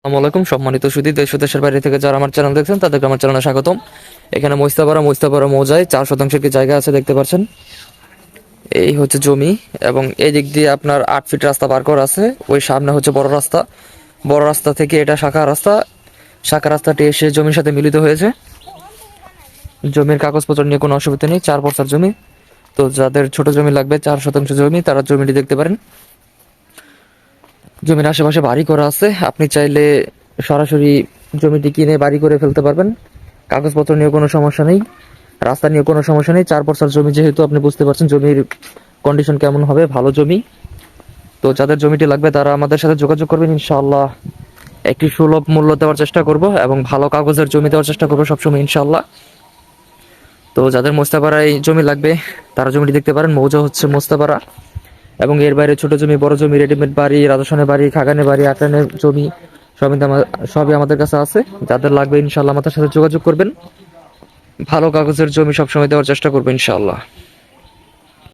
আসসালামু আলাইকুম সম্মানিত সুধী, দেশ ও দেশের বাইরে থেকে যারা আমার চ্যানেল দেখছেন তাদেরকে আমার চ্যানেলে স্বাগতম। এখানে মস্তাপাড়া মৌজায় 4 শতাংশের কি জায়গা আছে দেখতে পাচ্ছেন। এই হচ্ছে জমি এবং এই দিক দিয়ে আপনার 8 ফিট রাস্তা পার করা আছে। ওই সামনে হচ্ছে বড় রাস্তা, বড় রাস্তা থেকে এটা শাখা রাস্তা, শাখা রাস্তাটি এসে জমির সাথে মিলিত হয়েছে। জমির কাগজপত্র নিয়ে কোনো অসুবিধা নেই, 4 পর্সার জমি। তো যাদের ছোট জমি লাগবে 4 শতাংশ জমি, তারা জমিটি দেখতে পারেন। জমির আশেপাশে বাড়ি করা আছে, আপনি চাইলে সরাসরি জমিটি কিনে বাড়ি করে ফেলতে পারবেন। কাগজপত্র নিয়ে কোনো সমস্যা নেই, রাস্তা নিয়ে কোনো সমস্যা নেই। 4 পর্সার জমি যেহেতু, আপনি বুঝতে পারছেন জমির কন্ডিশন কেমন হবে, ভালো জমি। তো যাদের জমিটি লাগবে তারা আমাদের সাথে যোগাযোগ করবেন, ইনশাআল্লাহ একটি সুলভ মূল্য দেওয়ার চেষ্টা করব এবং ভালো কাগজের জমি দেওয়ার চেষ্টা করবো সবসময়, ইনশাআল্লাহ। তো যাদের মোস্তাপাড়ায় জমি লাগবে তারা জমিটি দেখতে পারেন। মৌজা হচ্ছে মোস্তাপাড়া এবং এর বাইরে ছোট জমি, বড় জমি, রেডিমেড বাড়ি, রাজস্থানের বাড়ি, খাগানের বাড়ি, আটানের জমি সবই আমাদের কাছে আছে। যাদের লাগবে ইনশাআল্লাহ আমাদের সাথে যোগাযোগ করবেন। ভালো কাগজের জমি সবসময় দেওয়ার চেষ্টা করবো ইনশাআল্লাহ।